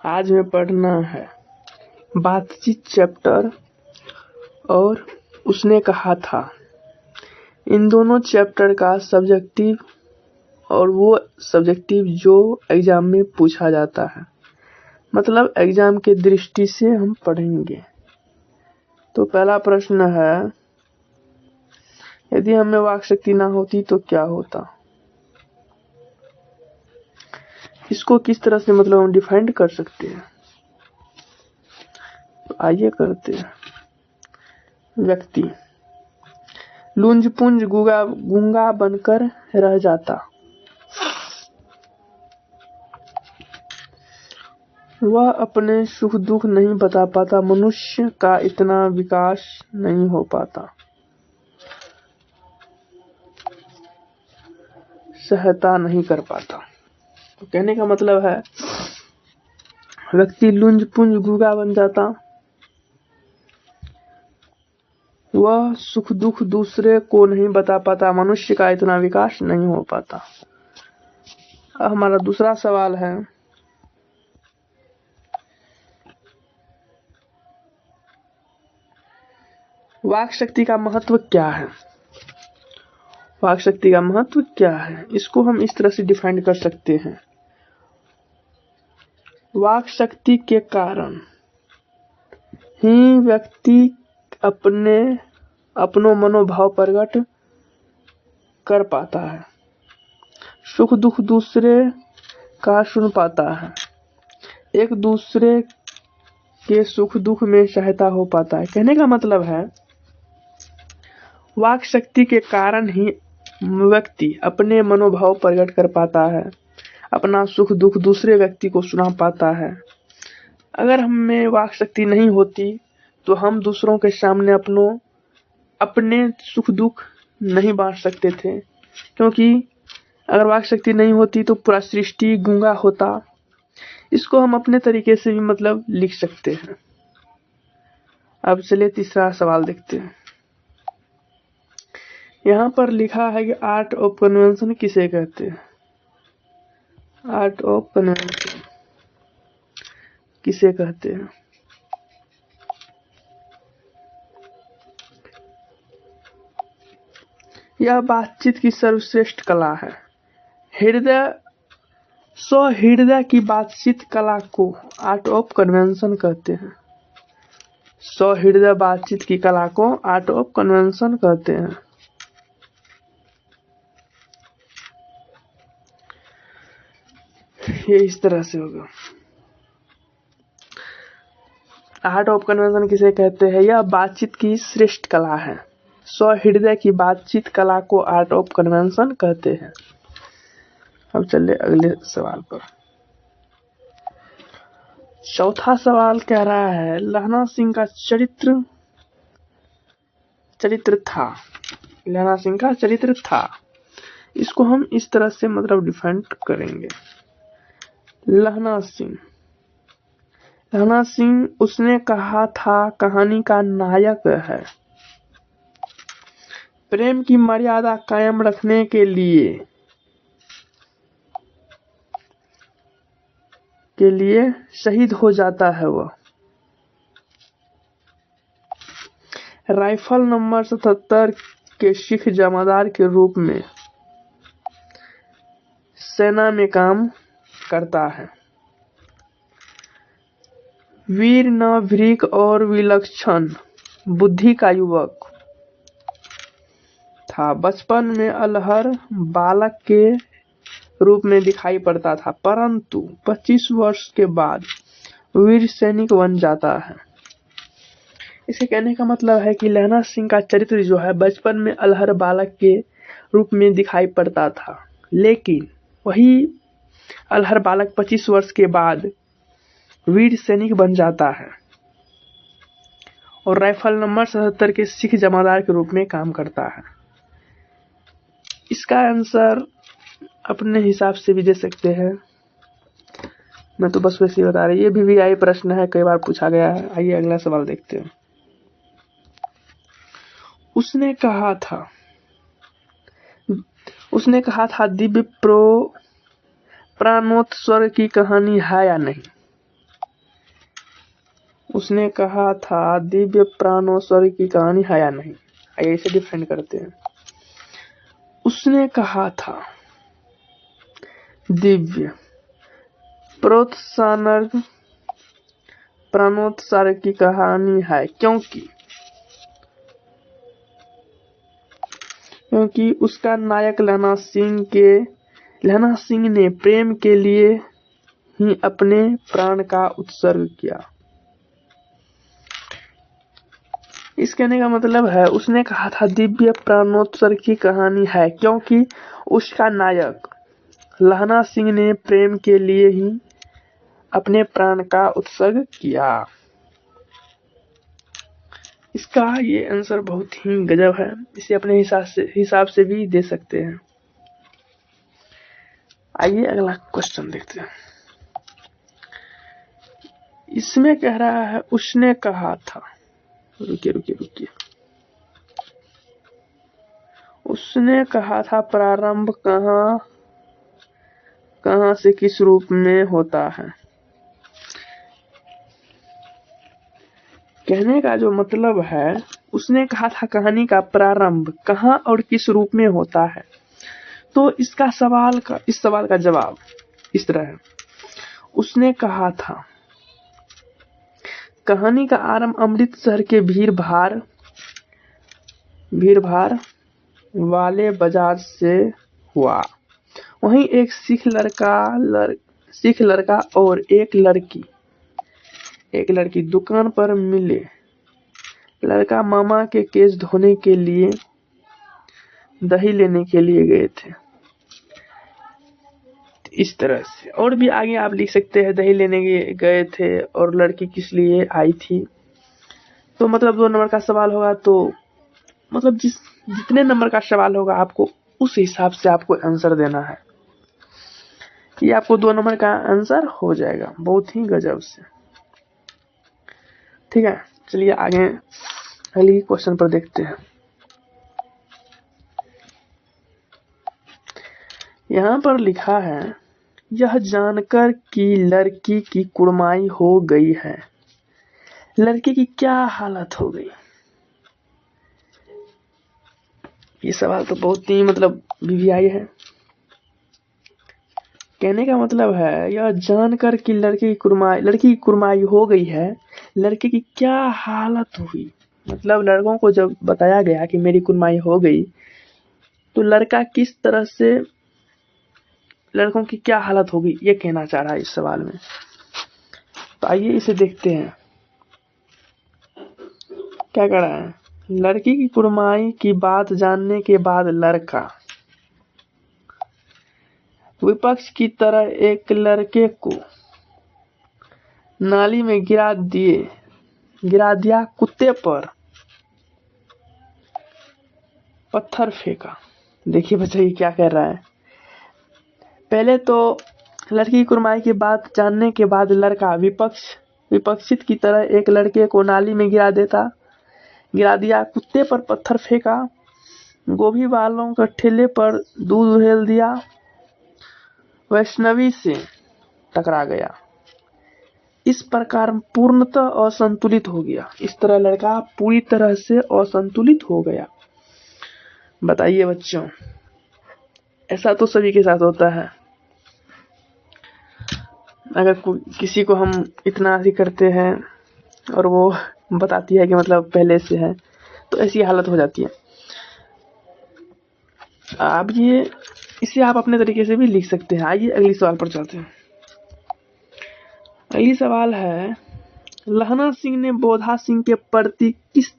आज हमें पढ़ना है बातचीत चैप्टर और उसने कहा था। इन दोनों चैप्टर का सब्जेक्टिव और वो सब्जेक्टिव जो एग्जाम में पूछा जाता है, मतलब एग्जाम के दृष्टि से हम पढ़ेंगे। तो पहला प्रश्न है, यदि हमें वाक शक्ति ना होती तो क्या होता। इसको किस तरह से मतलब हम डिफाइन कर सकते हैं, तो आइए करते हैं। व्यक्ति लुंज पुंज गूंगा बनकर रह जाता। वह अपने सुख दुख नहीं बता पाता। मनुष्य का इतना विकास नहीं हो पाता। सहायता नहीं कर पाता। तो कहने का मतलब है व्यक्ति लुंज पुंज गूंगा बन जाता। वह सुख दुख दूसरे को नहीं बता पाता। मनुष्य का इतना विकास नहीं हो पाता। अब हमारा दूसरा सवाल है, वाक शक्ति का महत्व क्या है। वाक शक्ति का महत्व क्या है, इसको हम इस तरह से डिफाइन कर सकते हैं। वाक शक्ति के कारण ही व्यक्ति अपनो मनोभाव प्रकट कर पाता है। सुख दुख दूसरे का सुन पाता है। एक दूसरे के सुख दुख में सहायता हो पाता है। कहने का मतलब है वाक शक्ति के कारण ही व्यक्ति अपने मनोभाव प्रकट कर पाता है, अपना सुख दुख दूसरे व्यक्ति को सुना पाता है। अगर हमें वाक शक्ति नहीं होती तो हम दूसरों के सामने अपने सुख दुख नहीं बांट सकते थे, क्योंकि अगर वाक शक्ति नहीं होती तो पूरा सृष्टि गूंगा होता। इसको हम अपने तरीके से भी मतलब लिख सकते हैं। अब चलिए तीसरा सवाल देखते हैं। यहाँ पर लिखा है कि आर्ट ऑफ कन्वेंशन किसे कहते हैं। आर्ट ऑफ कन्वेंशन किसे कहते हैं। यह बातचीत की सर्वश्रेष्ठ कला है। हृदय की बातचीत कला को आर्ट ऑफ कन्वेंशन कहते हैं। हृदय बातचीत की कला को आर्ट ऑफ कन्वेंशन कहते हैं। ये इस तरह से होगा। आर्ट ऑफ कन्वेंशन किसे कहते हैं, यह बातचीत की श्रेष्ठ कला है। हृदय की बातचीत कला को आर्ट ऑफ कन्वेंशन कहते हैं। अब चलिए अगले सवाल पर। चौथा सवाल कह रहा है, लहना सिंह का चरित्र था। लहना सिंह का चरित्र था। इसको हम इस तरह से मतलब डिफाइन करेंगे। लहना सिंह उसने कहा था कहानी का नायक है। प्रेम की मर्यादा कायम रखने के लिए शहीद हो जाता है। वह राइफल नंबर 77 के सिख जमादार के रूप में सेना में काम करता है। वीर नागरिक और विलक्षण बुद्धि का युवक था। बचपन में अल्हड़ बालक के रूप में दिखाई पड़ता था, परंतु 25 वर्ष के बाद वीर सैनिक बन जाता है। इसे कहने का मतलब है कि लहना सिंह का चरित्र जो है बचपन में अल्हड़ बालक के रूप में दिखाई पड़ता था, लेकिन वही अल्हड़ बालक 25 वर्ष के बाद वीर सैनिक बन जाता है और राइफल नंबर 77 के सिख जमादार के रूप में काम करता है। इसका आंसर अपने हिसाब से भी दे सकते हैं, मैं तो बस वैसे ही बता रही। ये भी आई प्रश्न है, कई बार पूछा गया है। आइए अगला सवाल देखते हैं। उसने कहा था दिव्य प्राणोत्सर्ग की कहानी है या नहीं। उसने कहा था दिव्य प्राणोत्सर्ग की कहानी है या नहीं। आइए इसे डिफरेंट करते हैं। उसने कहा था दिव्य प्राणोत्सर्ग की कहानी है क्योंकि उसका नायक लहना सिंह ने प्रेम के लिए ही अपने प्राण का उत्सर्ग किया। इस कहने का मतलब है, उसने कहा था दिव्य प्राणोत्सर्ग की कहानी है क्योंकि उसका नायक लहना सिंह ने प्रेम के लिए ही अपने प्राण का उत्सर्ग किया। इसका ये आंसर बहुत ही गजब है। इसे अपने हिसाब से भी दे सकते हैं। आइए अगला क्वेश्चन देखते हैं। इसमें कह रहा है उसने कहा था, रुकिए। उसने कहा था प्रारंभ कहाँ से किस रूप में होता है। कहने का जो मतलब है, उसने कहा था कहानी का प्रारंभ कहाँ और किस रूप में होता है। तो इस सवाल का जवाब इस तरह है। उसने कहा था कहानी का आरंभ अमृतसर के भीड़ भाड़ वाले बाजार से हुआ। वहीं एक सिख लड़का और एक लड़की दुकान पर मिले। लड़का मामा के केस धोने के लिए दही लेने के लिए गए थे। इस तरह से और भी आगे आप लिख सकते हैं, दही लेने गए थे और लड़की किस लिए आई थी। तो मतलब 2 नंबर का सवाल होगा, तो मतलब जितने नंबर का सवाल होगा आपको उस हिसाब से आपको आंसर देना है। ये आपको 2 नंबर का आंसर हो जाएगा, बहुत ही गजब से। ठीक है, चलिए आगे अगली क्वेश्चन पर देखते हैं। यहाँ पर लिखा है यह जानकर कि लड़की की कुड़माई हो गई है, लड़की की क्या हालत हो गई। ये सवाल तो बहुत ही मतलब वीवीआई है। कहने का मतलब है यह जानकर कि लड़की की कुड़माई हो गई है, लड़के की क्या हालत हुई। मतलब लड़कों को जब बताया गया कि मेरी कुड़माई हो गई, तो लड़का किस तरह से, लड़कों की क्या हालत होगी, ये कहना चाह रहा है इस सवाल में। तो आइए इसे देखते हैं क्या कह रहा है। लड़की की कुड़माई की बात जानने के बाद लड़का विपक्ष की तरह एक लड़के को नाली में गिरा दिया, कुत्ते पर पत्थर फेंका। देखिए बच्चा ये क्या कह रहा है। पहले तो लड़की की कुड़माई की बात जानने के बाद लड़का विपक्षित की तरह एक लड़के को नाली में गिरा दिया, कुत्ते पर पत्थर फेंका, गोभी वालों के ठेले पर दूध उड़ेल दिया, वैष्णवी से टकरा गया। इस प्रकार पूर्णतः असंतुलित हो गया। इस तरह लड़का पूरी तरह से असंतुलित हो गया। बताइए बच्चों, ऐसा तो सभी के साथ होता है। अगर किसी को हम इतना ही करते हैं और वो बताती है कि मतलब पहले से है, तो ऐसी हालत हो जाती है। अब इसे आप अपने तरीके से भी लिख सकते हैं। आइए अगली सवाल पर चलते हैं। अगली सवाल है लहना सिंह ने बोधा सिंह के प्रति किस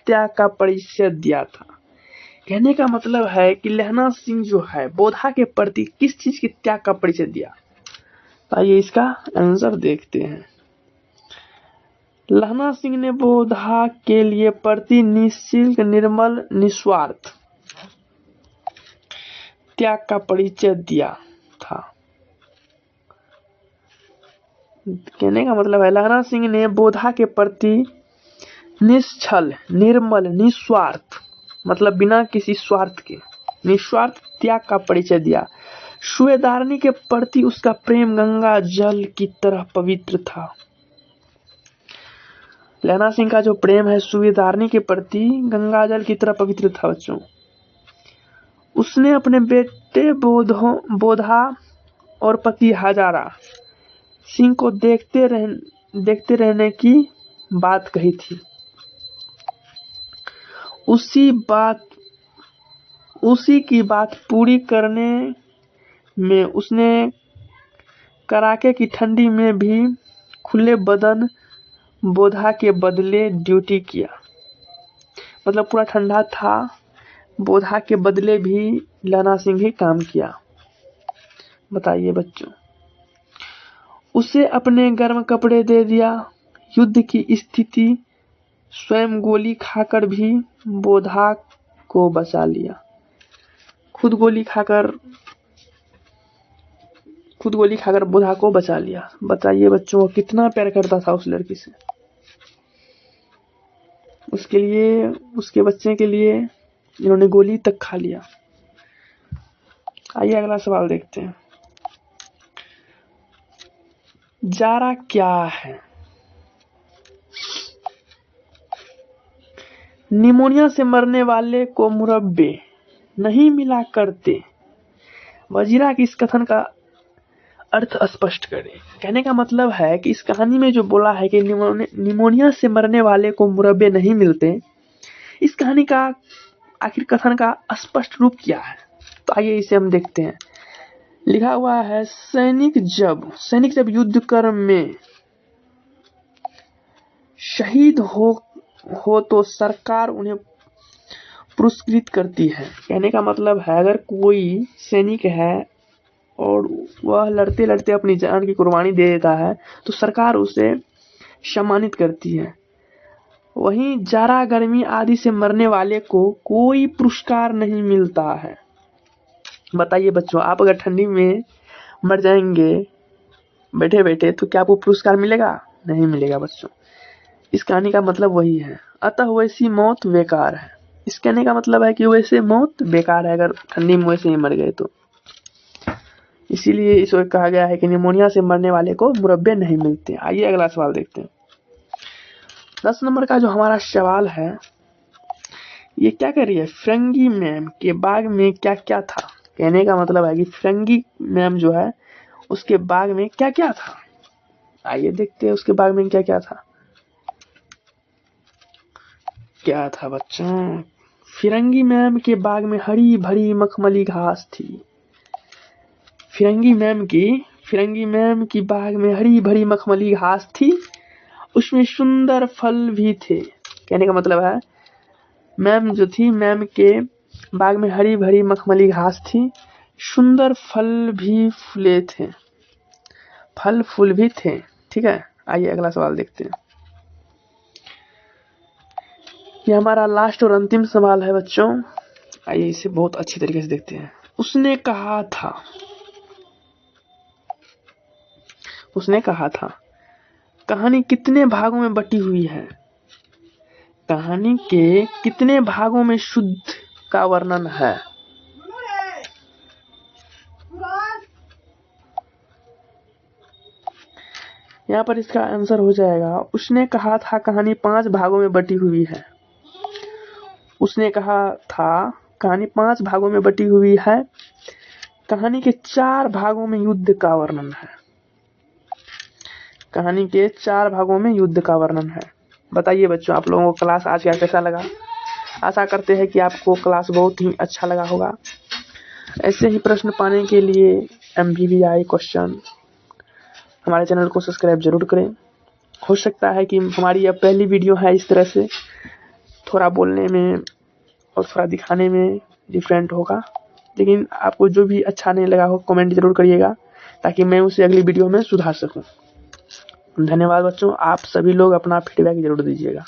त्याग का परिचय दिया था। कहने का मतलब है कि लहना सिंह जो है बोधा के प्रति किस चीज के त्याग का परिचय दिया। तो आइए इसका आंसर देखते हैं। लहना सिंह ने बोधा के लिए प्रति निःशुल्क निर्मल निस्वार्थ त्याग का परिचय दिया था। कहने का मतलब है लहना सिंह ने बोधा के प्रति निश्चल निर्मल निस्वार्थ मतलब बिना किसी स्वार्थ के निस्वार्थ त्याग का परिचय दिया। सुवेदारनी के प्रति उसका प्रेम गंगा जल की तरह पवित्र था। लैला सिंह का जो प्रेम है सूबेदारनी के प्रति गंगाजल की तरह पवित्र था बच्चों। उसने अपने बेटे बोधा और पति हजारा सिंह को देखते रहने की बात कही थी। उसी की बात पूरी करने में उसने कड़ाके की ठंडी में भी खुले बदन बोधा के बदले ड्यूटी किया। मतलब पूरा ठंडा था, बोधा के बदले भी लैला सिंह ही काम किया। बताइए बच्चों। उसे अपने गर्म कपड़े दे दिया। युद्ध की स्थिति स्वयं गोली खाकर भी बोधा को बचा लिया। खुद गोली खाकर बोधा को बचा लिया। बताइए बच्चों, वो कितना प्यार करता था उस लड़की से। उसके लिए, उसके बच्चे के लिए इन्होंने गोली तक खा लिया। आइए अगला सवाल देखते हैं। जारा क्या है? निमोनिया से मरने वाले को मुरब्बे नहीं मिला करते। वजीरा की इस कथन का अर्थ स्पष्ट करें। कहने का मतलब है कि इस कहानी में जो बोला है कि निमोनिया से मरने वाले को मुरब्बे नहीं मिलते, इस कहानी का आखिर कथन का स्पष्ट रूप क्या है? तो आइए इसे हम देखते हैं। लिखा हुआ है, सैनिक जब युद्ध कर्म में शहीद हो तो सरकार उन्हें पुरस्कृत करती है। कहने का मतलब है, अगर कोई सैनिक है और वह लड़ते लड़ते अपनी जान की कुर्बानी दे देता है तो सरकार उसे सम्मानित करती है। वहीं जारा, गर्मी आदि से मरने वाले को कोई पुरस्कार नहीं मिलता है। बताइए बच्चों, आप अगर ठंडी में मर जाएंगे बैठे बैठे तो क्या आपको पुरस्कार मिलेगा? नहीं मिलेगा बच्चों। इस कहानी का मतलब वही है। अतः वैसी मौत बेकार है। इस कहने का मतलब है कि वैसे मौत बेकार है अगर ठंडी में वैसे ही मर गए तो। इसीलिए इसको कहा गया है कि निमोनिया से मरने वाले को मुरब्बे नहीं मिलते। आइए अगला सवाल देखते हैं। 10 नंबर का जो हमारा सवाल है, ये क्या कह रही है? फिरंगी मैम के बाग में क्या क्या था? कहने का मतलब है कि फिरंगी मैम जो है उसके बाग में क्या क्या था। आइए देखते हैं उसके बाग में क्या क्या था। क्या था बच्चों? फिरंगी मैम के बाग में हरी भरी मखमली घास थी। फिरंगी मैम की बाग में हरी भरी मखमली घास थी। उसमें सुंदर फल भी थे। कहने का मतलब है, मैम जो थी, मैम के बाग में हरी भरी मखमली घास थी, सुंदर फल भी फूले थे, फल फूल भी थे। ठीक है, आइए अगला सवाल देखते हैं। ये हमारा लास्ट और अंतिम सवाल है बच्चों। आइए इसे बहुत अच्छी तरीके से देखते हैं। उसने कहा था कहानी कितने भागों में बटी हुई है? कहानी के कितने भागों में शुद्ध का वर्णन है? यहाँ पर इसका आंसर हो जाएगा, उसने कहा था कहानी 5 भागों में बटी हुई है। उसने कहा था कहानी 5 भागों में बटी हुई है। कहानी के 4 भागों में युद्ध का वर्णन है। कहानी के 4 भागों में युद्ध का वर्णन है। बताइए बच्चों, आप लोगों को क्लास आज का कैसा लगा? आशा करते हैं कि आपको क्लास बहुत ही अच्छा लगा होगा। ऐसे ही प्रश्न पाने के लिए MBBI क्वेश्चन हमारे चैनल को सब्सक्राइब जरूर करें। हो सकता है कि हमारी यह पहली वीडियो है, इस तरह से थोड़ा बोलने में और थोड़ा दिखाने में डिफरेंट होगा, लेकिन आपको जो भी अच्छा नहीं लगा हो कमेंट जरूर करिएगा ताकि मैं उसे अगली वीडियो में सुधार सकूं। धन्यवाद बच्चों, आप सभी लोग अपना फीडबैक जरूर दीजिएगा।